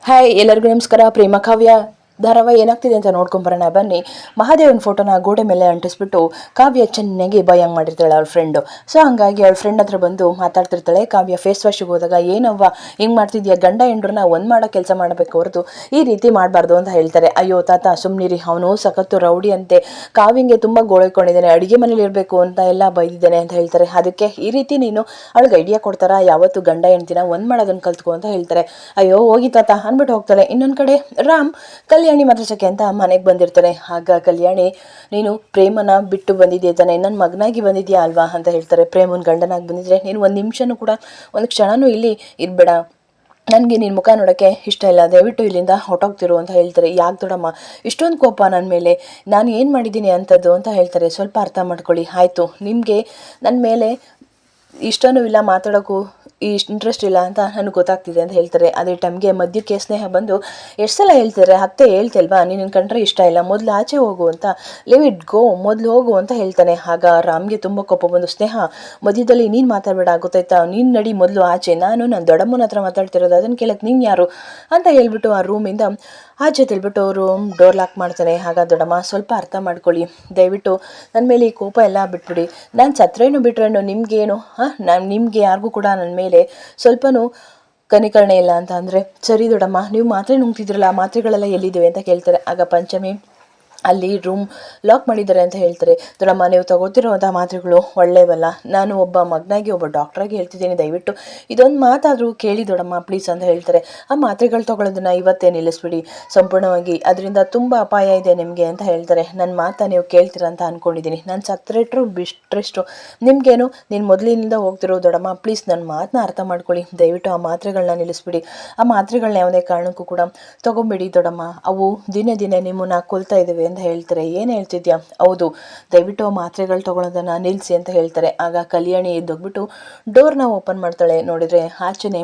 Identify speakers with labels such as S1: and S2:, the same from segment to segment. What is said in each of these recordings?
S1: Hi ಎಲ್ಲರಿಗೂ ನಮಸ್ಕಾರ. ಪ್ರೇಮ ಕಾವ್ಯ ಧಾರಾವಾಹಿ ಏನಾಗ್ತಿದೆ ಅಂತ ನೋಡ್ಕೊಂಬರೋಣ ಬನ್ನಿ. ಮಹಾದೇವನ ಫೋಟೋನ ಗೋಡೆ ಮೇಲೆ ಅಂಟಿಸ್ಬಿಟ್ಟು ಕಾವ್ಯ ಚೆನ್ನಾಗಿ ಭಯಂಗ್ ಮಾಡಿರ್ತಾಳೆ ಅವಳ ಫ್ರೆಂಡು. ಸೊ ಹಂಗಾಗಿ ಅವಳ ಫ್ರೆಂಡ್ ಹತ್ರ ಬಂದು ಮಾತಾಡ್ತಿರ್ತಾಳೆ. ಕಾವ್ಯ ಫೇಸ್ ವಾಶಿಗೆ ಹೋದಾಗ ಏನವ್ವ ಹಿಂಗೆ ಮಾಡ್ತಿದ್ಯಾ, ಗಂಡ ಹೆಂಡ್ರನ್ನ ಒಂದು ಮಾಡೋ ಕೆಲಸ ಮಾಡಬೇಕು ಹೊರತು ಈ ರೀತಿ ಮಾಡಬಾರ್ದು ಅಂತ ಹೇಳ್ತಾರೆ. ಅಯ್ಯೋ ತಾತ ಸುಮ್ಮನಿರಿ, ಅವನು ಸಖತ್ತು ರೌಡಿ ಅಂತೆ, ಕಾವ್ಯಂಗೆ ತುಂಬ ಗೋಳೈಕೊಂಡಿದ್ದಾನೆ, ಅಡುಗೆ ಮನೇಲಿ ಇರಬೇಕು ಅಂತ ಎಲ್ಲ ಬೈದಿದ್ದಾನೆ ಅಂತ ಹೇಳ್ತಾರೆ. ಅದಕ್ಕೆ ಈ ರೀತಿ ನೀನು ಅವಳಿಗೆ ಐಡಿಯಾ ಕೊಡ್ತಾರಾ, ಯಾವತ್ತು ಗಂಡ ಹೆಂಡ್ತಿನ ಒಂದು ಮಾಡೋದನ್ನು ಕಲ್ತ್ಕೊ ಅಂತ ಹೇಳ್ತಾರೆ. ಅಯ್ಯೋ ಹೋಗಿ ತಾತ ಅಂದ್ಬಿಟ್ಟು ಹೋಗ್ತಾಳೆ. ಇನ್ನೊಂದು ಕಡೆ ರಾಮ್ ಕಲ್ಯಾಣಿ ಮಾತಾಡ್ಸೋಕ್ಕೆ ಅಂತ ಮನೆಗೆ ಬಂದಿರ್ತಾನೆ. ಆಗ ಕಲ್ಯಾಣಿ, ನೀನು ಪ್ರೇಮನ ಬಿಟ್ಟು ಬಂದಿದ್ಯಾ ತಾನೆ, ನನ್ನ ಮಗನಾಗಿ ಬಂದಿದ್ಯಾ ಅಲ್ವಾ ಅಂತ ಹೇಳ್ತಾರೆ. ಪ್ರೇಮನ ಗಂಡನಾಗಿ ಬಂದಿದ್ರೆ ನೀನು ಒಂದು ನಿಮಿಷನೂ ಕೂಡ ಒಂದು ಕ್ಷಣನೂ ಇಲ್ಲಿ ಇರಬೇಡ, ನನಗೆ ನಿನ್ನ ಮುಖ ನೋಡೋಕ್ಕೆ ಇಷ್ಟ ಇಲ್ಲ, ದಯವಿಟ್ಟು ಇಲ್ಲಿಂದ ಹೊಟ್ಟೋಗ್ತಿರು ಅಂತ ಹೇಳ್ತಾರೆ. ಯಾಕೆ ದೊಡ್ಡಮ್ಮ ಇಷ್ಟೊಂದು ಕೋಪ ನನ್ನ ಮೇಲೆ, ನಾನು ಏನು ಮಾಡಿದ್ದೀನಿ ಅಂಥದ್ದು ಅಂತ ಹೇಳ್ತಾರೆ. ಸ್ವಲ್ಪ ಅರ್ಥ ಮಾಡ್ಕೊಳ್ಳಿ ಆಯಿತು, ನಿಮಗೆ ನನ್ನ ಮೇಲೆ ಇಷ್ಟನೂ ಇಲ್ಲ, ಮಾತಾಡೋಕ್ಕೂ ಇಂಟ್ರೆಸ್ಟ್ ಇಲ್ಲ ಅಂತ ನನಗೆ ಗೊತ್ತಾಗ್ತಿದೆ ಅಂತ ಹೇಳ್ತಾರೆ. ಅದೇ ಟೈಮ್ಗೆ ಮಧ್ಯಕ್ಕೆ ಸ್ನೇಹ ಬಂದು ಎಷ್ಟು ಸಲ ಹೇಳ್ತಾರೆ, ಅತ್ತೆ ಹೇಳ್ತಲ್ವಾ ನೀನು ಕಂಡ್ರೆ ಇಷ್ಟ ಇಲ್ಲ, ಮೊದಲು ಆಚೆ ಹೋಗು ಅಂತ, ಲಿವ್ ಇಟ್ ಗೋ, ಮೊದಲು ಹೋಗು ಅಂತ ಹೇಳ್ತಾನೆ. ಆಗ ರಾಮ್ಗೆ ತುಂಬ ಕೋಪ ಬಂದು, ಸ್ನೇಹ ಮಧ್ಯದಲ್ಲಿ ನೀನು ಮಾತಾಡಬೇಡ ಗೊತ್ತಾಯ್ತಾ, ನೀನು ನಡಿ ಮೊದಲು ಆಚೆ, ನಾನು ದೊಡ್ಡಮ್ಮನ ಹತ್ರ ಮಾತಾಡ್ತಿರೋದು, ಅದನ್ನು ಕೇಳಕ್ಕೆ ನೀನು ಯಾರು ಅಂತ ಹೇಳ್ಬಿಟ್ಟು ಆ ರೂಮಿಂದ ಆಚೆ ತಿಳ್ಬಿಟ್ಟು ರೂಮ್ ಡೋರ್ ಲಾಕ್ ಮಾಡ್ತಾನೆ. ಆಗ ದೊಡ್ಡಮ್ಮ ಸ್ವಲ್ಪ ಅರ್ಥ ಮಾಡ್ಕೊಳ್ಳಿ, ದಯವಿಟ್ಟು ನನ್ನ ಮೇಲೆ ಈ ಕೋಪ ಎಲ್ಲ ಬಿಟ್ಬಿಡಿ, ನಾನು ಸತ್ರೇನು ಬಿಟ್ರೇನು ನಿಮಗೇನು, ನಾನು ನಿಮಗೆ ಯಾರಿಗೂ ಕೂಡ ನನ್ನ ಮೇಲೆ ಸ್ವಲ್ಪನೂ ಕನಿಕರಣೆ ಇಲ್ಲ ಅಂತ ಅಂದರೆ, ಸರಿ ದೊಡ್ಡಮ್ಮ ನೀವು ಮಾತ್ರೆ ನುಂಗ್ತಿದ್ರಲ್ಲ, ಆ ಮಾತ್ರೆಗಳೆಲ್ಲ ಎಲ್ಲಿದ್ದೇವೆ ಅಂತ ಕೇಳ್ತಾರೆ. ಆಗ ಪಂಚಮಿ ಅಲ್ಲಿ ರೂಮ್ ಲಾಕ್ ಮಾಡಿದ್ದಾರೆ ಅಂತ ಹೇಳ್ತಾರೆ. ದೊಡ್ಡಮ್ಮ ನೀವು ತಗೋತಿರೋವಂಥ ಮಾತ್ರೆಗಳು ಒಳ್ಳೆಯವಲ್ಲ, ನಾನು ಒಬ್ಬ ಮಗನಾಗಿ ಒಬ್ಬ ಡಾಕ್ಟ್ರಾಗಿ ಹೇಳ್ತಿದ್ದೀನಿ, ದಯವಿಟ್ಟು ಇದೊಂದು ಮಾತಾದರೂ ಕೇಳಿ ದೊಡ್ಡಮ್ಮ ಪ್ಲೀಸ್ ಅಂತ ಹೇಳ್ತಾರೆ. ಆ ಮಾತ್ರೆಗಳು ತೊಗೊಳೋದನ್ನು ಇವತ್ತೇ ನಿಲ್ಲಿಸ್ಬಿಡಿ ಸಂಪೂರ್ಣವಾಗಿ, ಅದರಿಂದ ತುಂಬ ಅಪಾಯ ಇದೆ ನಿಮಗೆ ಅಂತ ಹೇಳ್ತಾರೆ. ನನ್ನ ಮಾತಾ ನೀವು ಕೇಳ್ತೀರ ಅಂತ ಅಂದ್ಕೊಂಡಿದ್ದೀನಿ, ನಾನು ಸತ್ರೆಟ್ರು ಬಿಟ್ರೆಷ್ಟು ನಿಮಗೇನು, ನೀನು ಮೊದಲಿನಿಂದ ಹೋಗ್ತಿರೋ ದೊಡ್ಡಮ್ಮ, ಪ್ಲೀಸ್ ನನ್ನ ಮಾತನ್ನ ಅರ್ಥ ಮಾಡ್ಕೊಳ್ಳಿ, ದಯವಿಟ್ಟು ಆ ಮಾತ್ರೆಗಳನ್ನ ನಿಲ್ಲಿಸ್ಬಿಡಿ, ಆ ಮಾತ್ರೆಗಳನ್ನ ಯಾವುದೇ ಕಾರಣಕ್ಕೂ ಕೂಡ ತೊಗೊಂಬಿಡಿ ದೊಡ್ಡಮ್ಮ, ಅವು ದಿನೇ ದಿನೇ ನಿಮ್ಮನ್ನ ಕೊಲ್ತಾ ಇದ್ದೇವೆ ಅಂತ ಹೇಳ್ತಾರೆ. ಏನು ಹೇಳ್ತಿದ್ಯಾ, ಹೌದು ದಯವಿಟ್ಟು ಮಾತ್ರೆಗಳು ತೊಗೊಳೋದನ್ನು ನಿಲ್ಲಿಸಿ ಅಂತ ಹೇಳ್ತಾರೆ. ಆಗ ಕಲ್ಯಾಣಿ ಎದ್ದೋಗ್ಬಿಟ್ಟು ಡೋರ್ನ ಓಪನ್ ಮಾಡ್ತಾಳೆ. ನೋಡಿದರೆ ಆಚೆನೆ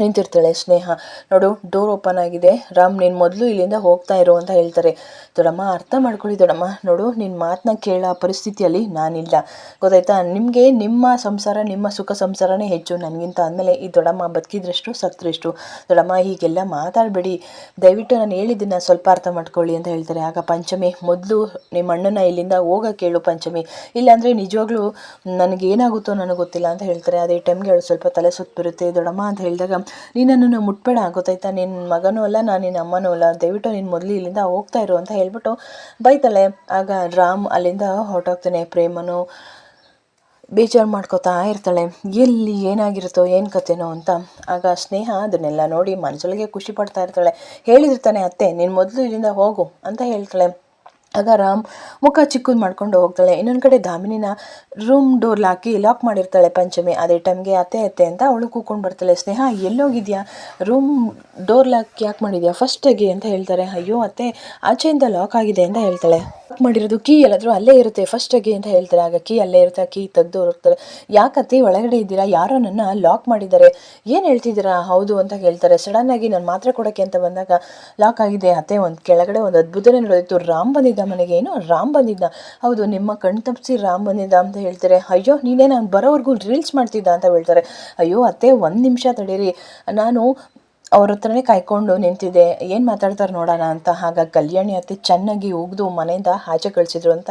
S1: ನಿಂತಿರ್ತಾಳೆ ಸ್ನೇಹ. ನೋಡು ಡೋರ್ ಓಪನ್ ಆಗಿದೆ, ರಾಮ್ ನೀನು ಮೊದಲು ಇಲ್ಲಿಂದ ಹೋಗ್ತಾ ಇರೋ ಅಂತ ಹೇಳ್ತಾರೆ. ದೊಡ್ಡಮ್ಮ ಅರ್ಥ ಮಾಡ್ಕೊಳ್ಳಿ ದೊಡ್ಡಮ್ಮ, ನೋಡು ನಿನ್ನ ಮಾತನ್ನ ಕೇಳೋ ಪರಿಸ್ಥಿತಿಯಲ್ಲಿ ನಾನಿಲ್ಲ ಗೊತ್ತಾಯ್ತಾ, ನಿಮಗೆ ನಿಮ್ಮ ಸಂಸಾರ, ನಿಮ್ಮ ಸುಖ ಸಂಸಾರನೇ ಹೆಚ್ಚು ನನಗಿಂತ ಅಂದಮೇಲೆ ಈ ದೊಡ್ಡಮ್ಮ ಬದುಕಿದ್ರಷ್ಟು ಸತ್ತರೆಷ್ಟು, ದೊಡ್ಡಮ್ಮ ಹೀಗೆಲ್ಲ ಮಾತಾಡಬೇಡಿ, ದಯವಿಟ್ಟು ನಾನು ಹೇಳಿದ್ದನ್ನು ಸ್ವಲ್ಪ ಅರ್ಥ ಮಾಡ್ಕೊಳ್ಳಿ ಅಂತ ಹೇಳ್ತಾರೆ. ಆಗ ಪಂಚಮಿ, ಮೊದಲು ನಿಮ್ಮ ಅಣ್ಣನ ಇಲ್ಲಿಂದ ಹೋಗೋಕೆ ಹೇಳು ಪಂಚಮಿ, ಇಲ್ಲಾಂದರೆ ನಿಜವಾಗ್ಲೂ ನನಗೇನಾಗುತ್ತೋ ನನಗೆ ಗೊತ್ತಿಲ್ಲ ಅಂತ ಹೇಳ್ತಾರೆ. ಅದೇ ಟೈಮ್ಗೆ ಅವಳು ಸ್ವಲ್ಪ ತಲೆ ಸುತ್ತು ಬರುತ್ತೆ. ದೊಡ್ಡಮ್ಮ ಅಂತ ಹೇಳಿದಾಗ, ನೀನನ್ನು ಮುಟ್ಬೇಡ ಗೊತ್ತಾಯ್ತಾ, ನಿನ್ನ ಮಗನೂ ಅಲ್ಲ, ನಾನು ನಿನ್ನ ಅಮ್ಮನೂ ಅಲ್ಲ, ದಯವಿಟ್ಟು ನೀನು ಮೊದಲು ಇಲ್ಲಿಂದ ಹೋಗ್ತಾ ಇರು ಅಂತ ಹೇಳ್ಬಿಟ್ಟು ಬೈತಾಳೆ. ಆಗ ರಾಮ್ ಅಲ್ಲಿಂದ ಹೊರಟೋಗ್ತಾನೆ. ಪ್ರೇಮನು ಬೇಜಾರು ಮಾಡ್ಕೋತಾ ಇರ್ತಾಳೆ, ಎಲ್ಲಿ ಏನಾಗಿರುತ್ತೋ ಏನು ಕತೆನೋ ಅಂತ. ಆಗ ಸ್ನೇಹ ಅದನ್ನೆಲ್ಲ ನೋಡಿ ಮನಸೊಳಗೆ ಖುಷಿ ಪಡ್ತಾ ಇರ್ತಾಳೆ. ಹೇಳಿರ್ತಾನೆ ಅತ್ತೆ ನೀನು ಮೊದಲು ಇಲ್ಲಿಂದ ಹೋಗು ಅಂತ ಹೇಳ್ತಾಳೆ. ಆಗ ರಾಮ್ ಮುಖ ಚಿಕ್ಕದು ಮಾಡ್ಕೊಂಡು ಹೋಗ್ತಾಳೆ. ಇನ್ನೊಂದು ಕಡೆ ದಾಮಿನಿನ ರೂಮ್ ಡೋರ್ ಲಾಕ್ ಮಾಡಿರ್ತಾಳೆ ಪಂಚಮಿ. ಅದೇ ಟೈಮ್ಗೆ ಅತ್ತೆ ಅತ್ತೆ ಅಂತ ಅವಳು ಕೂತ್ಕೊಂಡು ಬರ್ತಾಳೆ. ಸ್ನೇಹ ಎಲ್ಲೋಗಿದ್ಯಾ, ರೂಮ್ ಡೋರ್ ಯಾಕೆ ಮಾಡಿದ್ಯಾ, ಫಸ್ಟ್ ತೆಗಿ ಅಂತ ಹೇಳ್ತಾರೆ. ಅಯ್ಯೋ ಅತ್ತೆ ಆಚೆಯಿಂದ ಲಾಕ್ ಆಗಿದೆ ಅಂತ ಹೇಳ್ತಾಳೆ. ಲಾಕ್ ಮಾಡಿರೋದು ಕೀ ಎಲ್ಲಾದರೂ ಅಲ್ಲೇ ಇರುತ್ತೆ, ಫಸ್ಟ್ ತೆಗಿ ಅಂತ ಹೇಳ್ತಾರೆ. ಆಗ ಕೀ ಅಲ್ಲೇ ಇರುತ್ತೆ, ಕೀ ತೆಗೆದು ಹೋಗ್ತಾರೆ. ಯಾಕತ್ತೆ ಒಳಗಡೆ ಇದ್ದೀರಾ, ಯಾರೋ ನನ್ನ ಲಾಕ್ ಮಾಡಿದ್ದಾರೆ, ಏನು ಹೇಳ್ತಿದ್ದೀರಾ, ಹೌದು ಅಂತ ಹೇಳ್ತಾರೆ. ಸಡನ್ನಾಗಿ ನಾನು ಮಾತ್ರೆ ಕೊಡೋಕ್ಕೆ ಅಂತ ಬಂದಾಗ ಲಾಕ್ ಆಗಿದೆ ಅತ್ತೆ, ಒಂದು ಕೆಳಗಡೆ ಒಂದು ಅದ್ಭುತನೇ ನೋಡಿತ್ತು, ರಾಮ್ ಬಂದಿದ್ದ ಮನೆಗೆ. ಏನು ರಾಮ್ ಬಂದಿದ್ದ, ಹೌದು ನಿಮ್ಮ ಕಣ್ ತಪ್ಪಿಸಿ ರಾಮ್ ಬಂದಿದ್ದ ಅಂತ ಹೇಳ್ತಾರೆ. ಅಯ್ಯೋ ನೀನೇ ನಾನು ಬರೋವರೆಗೂ ರೀಲ್ಸ್ ಮಾಡ್ತಿದ್ದ ಅಂತ ಹೇಳ್ತಾರೆ. ಅಯ್ಯೋ ಅತ್ತೆ ಒಂದು ನಿಮಿಷ ತಡೀರಿ, ನಾನು ಅವ್ರ ಹತ್ರನೇ ಕಾಯ್ಕೊಂಡು ನಿಂತಿದ್ದೆ, ಏನು ಮಾತಾಡ್ತಾರೆ ನೋಡೋಣ ಅಂತ. ಆಗ ಕಲ್ಯಾಣಿ ಅತ್ತೆ ಚೆನ್ನಾಗಿ ಉಗಿದು ಮನೆಯಿಂದ ಆಚೆ ಕಳಿಸಿದ್ರು ಅಂತ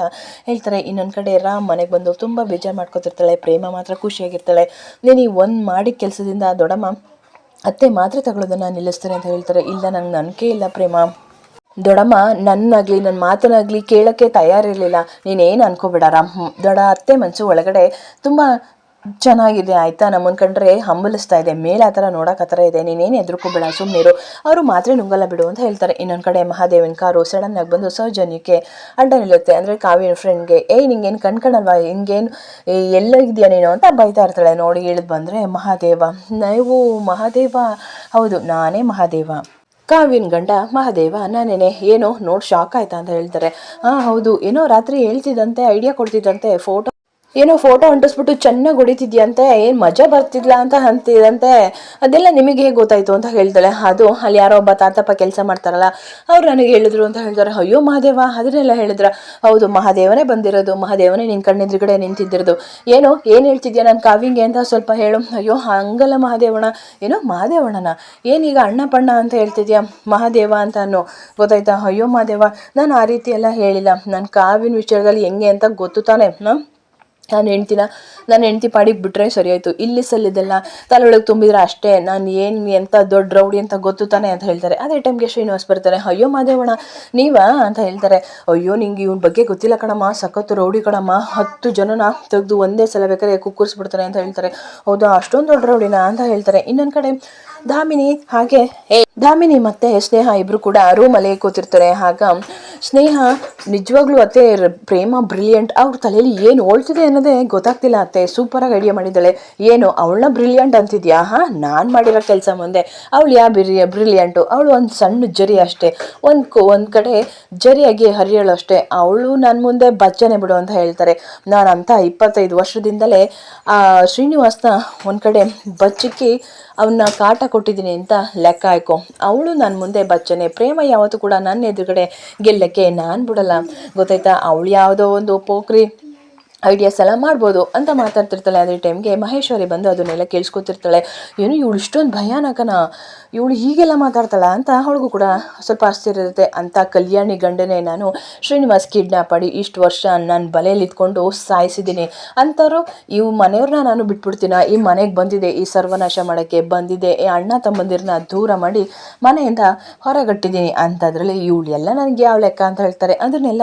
S1: ಹೇಳ್ತಾರೆ. ಇನ್ನೊಂದು ಕಡೆ ರಾಮ್ ಮನೆಗೆ ಬಂದು ತುಂಬ ಬೇಜಾರು ಮಾಡ್ಕೊತಿರ್ತಾಳೆ. ಪ್ರೇಮ ಮಾತ್ರ ಖುಷಿಯಾಗಿರ್ತಾಳೆ. ನೀನು ಈ ಒಂದು ಮಾಡಿದ ಕೆಲಸದಿಂದ ದೊಡ್ಡಮ್ಮ ಅತ್ತೆ ಮಾತ್ರೆ ತಗೊಳ್ಳೋದನ್ನು ನಿಲ್ಲಿಸ್ತಾರೆ ಅಂತ ಹೇಳ್ತಾರೆ. ಇಲ್ಲ ನಂಗೆ ನಂಬಿಕೆ ಇಲ್ಲ ಪ್ರೇಮ, ದೊಡ್ಡಮ್ಮ ನನ್ನಾಗಲಿ ನನ್ನ ಮಾತನಾಗಲಿ ಕೇಳೋಕ್ಕೆ ತಯಾರಿರಲಿಲ್ಲ, ನೀನೇನು ಅನ್ಕೋಬೇಡ ರಾಮ್. ದೊಡ್ಡ ಅತ್ತೆ ಮನಸ್ಸು ಒಳಗಡೆ ತುಂಬ ಚೆನ್ನಾಗಿದೆ ಆಯಿತಾ, ನಮ್ಮನ್ನು ಕಂಡ್ರೆ ಹಂಬಲಿಸ್ತಾ ಇದೆ, ಮೇಲೆ ಆ ಥರ ನೋಡೋಕೆ ಆ ಥರ ಇದೆ, ನೀನೇನು ಎದುರ್ಕೋಬೇಡ ಸುಮ್ಮನಿರು, ಅವರು ಮಾತ್ರೆ ನುಂಗಲ್ಲ ಬಿಡು ಅಂತ ಹೇಳ್ತಾರೆ. ಇನ್ನೊಂದು ಕಡೆ ಮಹಾದೇವನ ಕಾರು ಸಡನ್ನಾಗಿ ಬಂದು ಸೌಜನ್ಯಕ್ಕೆ ಅಡ್ಡ ನಿಲ್ಲುತ್ತೆ. ಅಂದರೆ ಕಾವ್ಯ ಫ್ರೆಂಡ್ಗೆ, ನಿಂಗೇನು ಕಣ್ಕಣಲ್ವಾ, ಹಿಂಗೇನು ಎಲ್ಲೋ ಇದೆಯಾ ನೀನು ಅಂತ ಬೈತಾ ಇರ್ತಾಳೆ. ನೋಡಿ ಇಳಿದು ಬಂದರೆ ಮಹಾದೇವ. ನೀವು ಮಹಾದೇವ, ಹೌದು ನಾನೇ ಮಹಾದೇವ, ಕಾವ್ಯನ ಗಂಡ ಮಹಾದೇವ ನಾನೇನೆ, ಏನೋ ನೋಡಿ ಶಾಕ್ ಆಯ್ತಾ ಅಂತ ಹೇಳ್ತಾರೆ. ಹೌದು ಏನೋ ರಾತ್ರಿ ಹೇಳ್ತಿದ್ದಂತೆ, ಐಡಿಯಾ ಕೊಡ್ತಿದ್ದಂತೆ, ಫೋಟೋ ಏನೋ ಫೋಟೋ ಅಂಟಿಸ್ಬಿಟ್ಟು ಚೆನ್ನಾಗಿ ಹೊಡಿತಿದ್ಯಂತೆ, ಏನು ಮಜಾ ಬರ್ತಿದ್ಲಾ ಅಂತ ಅಂತಿದಂತೆ. ಅದೆಲ್ಲ ನಿಮಗೆ ಹೇಗೆ ಗೊತ್ತಾಯ್ತು ಅಂತ ಹೇಳ್ತಾಳೆ. ಅದು ಅಲ್ಲಿ ಯಾರೋ ಒಬ್ಬ ತಾತಪ್ಪ ಕೆಲಸ ಮಾಡ್ತಾರಲ್ಲ, ಅವ್ರು ನನಗೆ ಹೇಳಿದ್ರು ಅಂತ ಹೇಳ್ತಾರೆ. ಅಯ್ಯೋ ಮಹಾದೇವ, ಅದನ್ನೆಲ್ಲ ಹೇಳಿದ್ರ? ಹೌದು, ಮಹಾದೇವನೇ ಬಂದಿರೋದು, ಮಹಾದೇವನೇ ನಿನ್ನ ಕಣ್ಣೆದುರುಗಡೆ ನಿಂತಿದ್ದಿರೋದು. ಏನು ಹೇಳ್ತಿದ್ಯಾ ನನ್ನ ಕಾವ್ಯಂಗೆ ಅಂತ ಸ್ವಲ್ಪ ಹೇಳು. ಅಯ್ಯೋ ಹಂಗಲ್ಲ ಮಹಾದೇವಣ್ಣ. ಏನೋ ಮಹಾದೇವಣ್ಣನ ಏನೀಗ ಅಣ್ಣ ಪಣ್ಣ ಅಂತ ಹೇಳ್ತಿದ್ಯಾ, ಮಹಾದೇವ ಅಂತ ಅನ್ನೋ, ಗೊತ್ತಾಯ್ತಾ? ಅಯ್ಯೋ ಮಹಾದೇವ, ನಾನು ಆ ರೀತಿ ಎಲ್ಲ ಹೇಳಿಲ್ಲ. ನನ್ನ ಕಾವ್ಯನ ವಿಚಾರದಲ್ಲಿ ಹೆಂಗೆ ಅಂತ ಗೊತ್ತು ತಾನೆ. ನಾನು ಹೆಂಡ್ತಿ ಪಾಡಿಗೆ ಬಿಟ್ಟರೆ ಸರಿ ಆಯಿತು. ಇಲ್ಲಿ ಸಲ್ಲಿದ್ದೆಲ್ಲ ತಲೆಯೊಳಗೆ ತುಂಬಿದ್ರೆ ಅಷ್ಟೇ, ನಾನು ಏನು ಎಂಥ ದೊಡ್ಡ ರೌಡಿ ಅಂತ ಗೊತ್ತು ತಾನೆ ಅಂತ ಹೇಳ್ತಾರೆ. ಅದೇ ಟೈಮ್ಗೆ ಶ್ರೀನಿವಾಸ್ ಬರ್ತಾರೆ. ಅಯ್ಯೋ ಮಾದೇವಣ್ಣ ನೀವಾ ಅಂತ ಹೇಳ್ತಾರೆ. ಅಯ್ಯೋ ನಿಂಗೆ ಇವನ ಬಗ್ಗೆ ಗೊತ್ತಿಲ್ಲ ಕಣಮ್ಮ, ಸಖತ್ತು ರೌಡಿ ಕಣಮ್ಮ, 10 ಜನನ ತೆಗೆದು ಒಂದೇ ಸಲ ಬೇಕಾದ್ರೆ ಕುಕ್ಕರ್ಸ್ಬಿಡ್ತಾರೆ ಅಂತ ಹೇಳ್ತಾರೆ. ಹೌದಾ, ಅಷ್ಟೊಂದು ದೊಡ್ಡ ರೌಡಿನಾ ಅಂತ ಹೇಳ್ತಾರೆ. ಇನ್ನೊಂದು ಕಡೆ ದಾಮಿನಿ ಮತ್ತೆ ಸ್ನೇಹ ಇಬ್ರು ಕೂಡ ರೂಮಲ್ಲಿ ಕೂತಿರ್ತಾರೆ. ಆಗ ಸ್ನೇಹ ನಿಜವಾಗ್ಲೂ ಅತ್ತೆ ಪ್ರೇಮ ಬ್ರಿಲಿಯಂಟ್, ಅವ್ರ ತಲೆಯಲ್ಲಿ ಏನು ಓಡ್ತಿದೆ ಅನ್ನೋದೇ ಗೊತ್ತಾಗ್ತಿಲ್ಲ ಅತ್ತೆ, ಸೂಪರಾಗಿ ಐಡಿಯಾ ಮಾಡಿದ್ದಾಳೆ. ಏನು ಅವಳನ್ನ ಬ್ರಿಲಿಯಂಟ್ ಅಂತಿದ್ಯಾ? ನಾನು ಮಾಡಿರೋ ಕೆಲಸ ಮುಂದೆ ಅವಳು ಬ್ರಿಲಿಯಂಟು? ಅವಳು ಒಂದು ಸಣ್ಣ ಜರಿ ಅಷ್ಟೇ, ಒಂದು ಕಡೆ ಜರಿಯಾಗಿ ಹರಿಯಳು ಅಷ್ಟೇ. ಅವಳು ನನ್ನ ಮುಂದೆ ಬಚ್ಚನೆ ಬಿಡು ಅಂತ ಹೇಳ್ತಾರೆ. ನಾನಂತ 25 ವರ್ಷದಿಂದಲೇ ಶ್ರೀನಿವಾಸ್ನ ಒಂದು ಕಡೆ ಬಚ್ಚಕ್ಕಿ ಅವನ್ನ ಕಾಟ ಕೊಟ್ಟಿದ್ದೀನಿ ಅಂತ ಲೆಕ್ಕ ಹಾಕೋ. ಅವಳು ನನ್ನ ಮುಂದೆ ಬಚ್ಚನೆ. ಪ್ರೇಮ ಯಾವತ್ತೂ ಕೂಡ ನನ್ನ ಎದುರುಗಡೆ ಗೆಲ್ಲಕ್ಕೆ ನಾನು ಬಿಡಲ್ಲ, ಗೊತ್ತಾಯ್ತಾ? ಅವಳು ಯಾವುದೋ ಒಂದು ಪೋಖ್ರಿ ಐಡಿಯಾಸ್ ಎಲ್ಲ ಮಾಡ್ಬೋದು ಅಂತ ಮಾತಾಡ್ತಿರ್ತಾಳೆ. ಅದೇ ಟೈಮ್ಗೆ ಮಹೇಶ್ವರಿ ಬಂದು ಅದನ್ನೆಲ್ಲ ಕೇಳಿಸ್ಕೊತಿರ್ತಾಳೆ. ಏನು ಇವಳು ಇಷ್ಟೊಂದು ಭಯಾನಕನ, ಇವಳು ಹೀಗೆಲ್ಲ ಮಾತಾಡ್ತಾಳ ಅಂತ ಅವಳಿಗೂ ಕೂಡ ಸ್ವಲ್ಪ ಆಶ್ಚರ್ಯ ಇರುತ್ತೆ. ಅಂತ ಕಲ್ಯಾಣಿ ಗಂಡನೇ ನಾನು ಶ್ರೀನಿವಾಸ್ ಕಿಡ್ನಾಪ್ ಮಾಡಿ ಇಷ್ಟು ವರ್ಷ ನಾನು ಬಲೆಯಲ್ಲಿ ಇದ್ಕೊಂಡು ಸಾಯಿಸಿದ್ದೀನಿ ಅಂಥವ್ರು ಮನೆಯವ್ರನ್ನ ನಾನು ಬಿಟ್ಬಿಡ್ತೀನ? ಈ ಮನೆಗೆ ಬಂದಿದೆ ಈ ಸರ್ವನಾಶ ಮಾಡೋಕ್ಕೆ ಬಂದಿದೆ, ಈ ಅಣ್ಣ ತಮ್ಮಂದಿರನ್ನ ದೂರ ಮಾಡಿ ಮನೆಯಿಂದ ಹೊರಗಟ್ಟಿದ್ದೀನಿ ಅಂಥದ್ರಲ್ಲಿ ಇವಳು ಎಲ್ಲ ನನಗೆ ಯಾವ ಲೆಕ್ಕ ಅಂತ ಹೇಳ್ತಾರೆ. ಅದನ್ನೆಲ್ಲ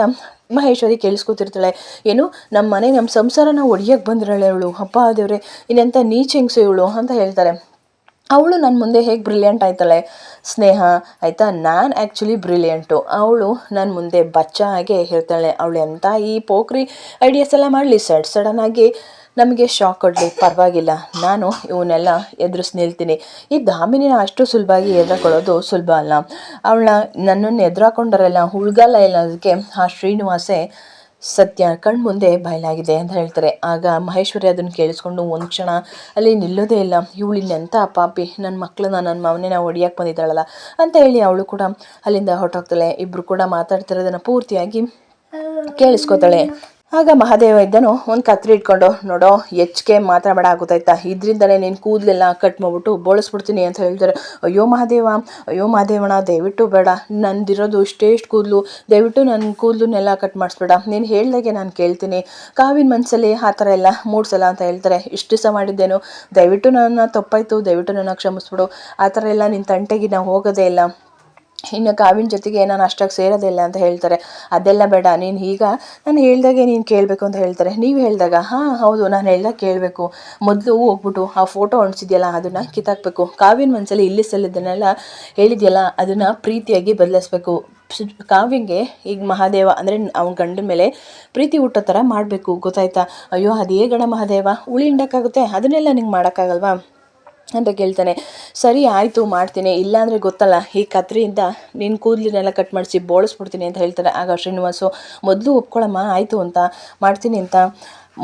S1: ಮಹೇಶ್ವರಿ ಕೇಳಿಸ್ಕೊತಿರ್ತಾಳೆ. ಏನು ನಮ್ಮ ಸಂಸಾರನ ಒಡೆಯಕ್ಕೆ ಬಂದಿರಳೆ ಇವಳು, ಅಪ್ಪ ದೇವ್ರೆ ಇನ್ನೆಂಥ ನೀಚ ಹೆಂಗಸು ಇವಳು ಅಂತ ಹೇಳ್ತಾರೆ. ಅವಳು ನನ್ನ ಮುಂದೆ ಹೇಗೆ ಬ್ರಿಲಿಯಂಟ್ ಆಯ್ತಾಳೆ ಸ್ನೇಹ, ಆಯಿತಾ? ನಾನು ಆ್ಯಕ್ಚುಲಿ ಬ್ರಿಲಿಯಂಟು, ಅವಳು ನನ್ನ ಮುಂದೆ ಬಚ್ಚ ಹಾಗೆ ಹೇಳ್ತಾಳೆ. ಅವಳು ಎಂಥ ಈ ಪೋಖ್ರಿ ಐಡಿಯಾಸ್ ಎಲ್ಲ ಮಾಡಲಿ, ಸಡನ್ನಾಗಿ ನಮಗೆ ಶಾಕ್ ಕೊಡಲಿ, ಪರವಾಗಿಲ್ಲ, ನಾನು ಇವನ್ನೆಲ್ಲ ಎದುರಿಸಿ ನಿಲ್ತೀನಿ. ಈ ದಾಮಿನಿನ ಅಷ್ಟು ಸುಲಭವಾಗಿ ಎದುರಾಕೊಳ್ಳೋದು ಸುಲಭ ಅಲ್ಲ. ನನ್ನನ್ನು ಎದುರಾಕೊಂಡರೆಲ್ಲ ಉಳ್ಗಲ್ಲ ಇಲ್ಲ, ಅದಕ್ಕೆ ಆ ಶ್ರೀನಿವಾಸೇ ಸತ್ಯ ಕಣ್ಮುಂದೆ ಬಯಲಾಗಿದೆ ಅಂತ ಹೇಳ್ತಾರೆ. ಆಗ ಮಹೇಶ್ವರಿ ಅದನ್ನು ಕೇಳಿಸ್ಕೊಂಡು ಒಂದು ಕ್ಷಣ ಅಲ್ಲಿ ನಿಲ್ಲೋದೇ ಇಲ್ಲ. ಇವಳಿನ್ನೆಂಥ ಪಾಪಿ, ನನ್ನ ಮಕ್ಕಳನ್ನ ನನ್ನ ಮವನೇನ ಹೊಡಿಯಕ್ಕೆ ಬಂದಿದ್ದಾಳಲ್ಲ ಅಂತ ಹೇಳಿ ಅವಳು ಕೂಡ ಅಲ್ಲಿಂದ ಹೊರಟೋಗ್ತಾಳೆ. ಇಬ್ಬರು ಕೂಡ ಮಾತಾಡ್ತಿರೋದನ್ನು ಪೂರ್ತಿಯಾಗಿ ಕೇಳಿಸ್ಕೊತಾಳೆ. ಆಗ ಮಹಾದೇವ ಇದ್ದನು ಒಂದು ಕತ್ರಿ ಇಟ್ಕೊಂಡು, ನೋಡೋ ಹೆಚ್ಚಿಗೆ ಮಾತಾಡಬೇಡ ಆಗುತ್ತಾಯ್ತಾ, ಇದರಿಂದಲೇ ನೀನು ಕೂದಲೆಲ್ಲ ಕಟ್ ಮಾಡ್ಬಿಟ್ಟು ಬೋಳಿಸ್ಬಿಡ್ತೀನಿ ಅಂತ ಹೇಳ್ತಾರೆ. ಅಯ್ಯೋ ಮಹಾದೇವಣ್ಣ ದಯವಿಟ್ಟು ಬೇಡ, ನಂದಿರೋದು ಇಷ್ಟು ಕೂದಲು, ದಯವಿಟ್ಟು ನನ್ನ ಕೂದಲನ್ನೆಲ್ಲ ಕಟ್ ಮಾಡಿಸ್ಬೇಡ, ನೀನು ಹೇಳ್ದಾಗೆ ನಾನು ಕೇಳ್ತೀನಿ, ಕಾವಿನ ಮನಸ್ಸಲ್ಲಿ ಆ ಥರ ಎಲ್ಲ ಮೂಡ್ಸಲ್ಲ ಅಂತ ಹೇಳ್ತಾರೆ. ಇಷ್ಟು ದಿವಸ ಮಾಡಿದ್ದೇನು, ದಯವಿಟ್ಟು ನನ್ನ ತಪ್ಪಾಯಿತು, ದಯವಿಟ್ಟು ನನ್ನ ಕ್ಷಮಿಸ್ಬಿಡು, ಆ ಥರ ಎಲ್ಲ ನಿನ್ನ ತಂಟೆಗೆ ನಾವು ಹೋಗೋದೇ ಇಲ್ಲ, ಇನ್ನು ಕಾವಿನ ಜೊತೆಗೆ ನಾನು ಅಷ್ಟಾಗಿ ಸೇರೋದಿಲ್ಲ ಅಂತ ಹೇಳ್ತಾರೆ. ಅದೆಲ್ಲ ಬೇಡ, ನೀನು ಈಗ ನಾನು ಹೇಳ್ದಾಗೆ ನೀನು ಕೇಳಬೇಕು ಅಂತ ಹೇಳ್ತಾರೆ. ನೀವು ಹೇಳಿದಾಗ ಹೌದು ನಾನು ಹೇಳ್ದಾಗ ಕೇಳಬೇಕು, ಮೊದಲು ಹೋಗ್ಬಿಟ್ಟು ಆ ಫೋಟೋ ಅಂಟಿಸಿದ್ಯಲ್ಲ ಅದನ್ನು ಕಿತ್ತಾಕಬೇಕು, ಕಾವಿನ ಮನಸ್ಸಲ್ಲಿ ಇಲ್ಲಿ ಸಲ್ಲಿದ್ದನ್ನೆಲ್ಲ ಹೇಳಿದ್ಯಲ್ಲ ಅದನ್ನು ಪ್ರೀತಿಯಾಗಿ ಬದಲಿಸ್ಬೇಕು, ಕಾವ್ಯಂಗೆ ಈಗ ಮಹಾದೇವ ಅಂದರೆ ಅವನ ಗಂಡನ ಮೇಲೆ ಪ್ರೀತಿ ಹುಟ್ಟೋ ಥರ ಮಾಡಬೇಕು, ಗೊತ್ತಾಯ್ತಾ? ಅಯ್ಯೋ ಅದೇ ಗಣ ಮಹಾದೇವ, ಉಳಿ ಹಿಂಡಕ್ಕಾಗುತ್ತೆ, ಅದನ್ನೆಲ್ಲ ನಿಂಗೆ ಮಾಡೋಕ್ಕಾಗಲ್ವಾ ಅಂತ ಕೇಳ್ತಾನೆ. ಸರಿ ಆಯಿತು ಮಾಡ್ತೀನಿ, ಇಲ್ಲಾಂದರೆ ಗೊತ್ತಲ್ಲ ಈ ಕತ್ರಿಯಿಂದ ನಿನ್ನ ಕೂದಲಿನೆಲ್ಲ ಕಟ್ ಮಾಡಿಸಿ ಬೋಳಿಸ್ಬಿಡ್ತೀನಿ ಅಂತ ಹೇಳ್ತಾರೆ. ಆಗ ಶ್ರೀನಿವಾಸು ಮೊದಲು ಒಪ್ಕೊಳ್ಳಮ್ಮ ಆಯಿತು ಅಂತ ಮಾಡ್ತೀನಿ ಅಂತ,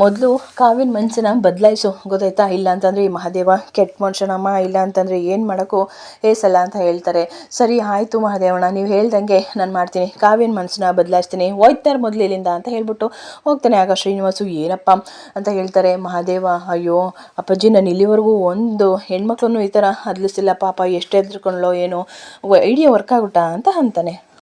S1: ಮೊದಲು ಕಾವಿನ ಮನಸ್ಸನ್ನ ಬದಲಾಯಿಸು, ಗೊತ್ತಾಯ್ತಾ? ಇಲ್ಲ ಅಂತಂದರೆ ಈ ಮಹಾದೇವ ಕೆಟ್ಟ ಮನುಷ್ಯನಮ್ಮ, ಇಲ್ಲ ಅಂತಂದರೆ ಏನು ಮಾಡೋಕ್ಕೂ ಹೇಸಲ್ಲ ಅಂತ ಹೇಳ್ತಾರೆ. ಸರಿ ಆಯಿತು ಮಹಾದೇವಣ್ಣ, ನೀವು ಹೇಳ್ದಂಗೆ ನಾನು ಮಾಡ್ತೀನಿ, ಕಾವಿನ ಮನಸ್ಸನ್ನ ಬದಲಾಯಿಸ್ತೀನಿ, ಹೋಯ್ತಾರೆ ಮೊದಲು ಇಲ್ಲಿಂದ ಅಂತ ಹೇಳ್ಬಿಟ್ಟು ಹೋಗ್ತಾನೆ. ಆಗ ಶ್ರೀನಿವಾಸು ಏನಪ್ಪ ಅಂತ ಹೇಳ್ತಾರೆ. ಮಹಾದೇವ ಅಯ್ಯೋ ಅಪ್ಪಾಜಿ, ನಾನು ಇಲ್ಲಿವರೆಗೂ ಒಂದು ಹೆಣ್ಮಕ್ಳನ್ನು ಈ ಥರ ಹದಲಿಸಿಲ್ಲ, ಪಾಪ ಎಷ್ಟು ಹೆದರ್ಕೊಂಡ್ಲೋ ಏನೋ, ಐಡಿಯಾ ವರ್ಕ್ ಆಗುತ್ತಾ ಅಂತ ಅಂತಾನೆ.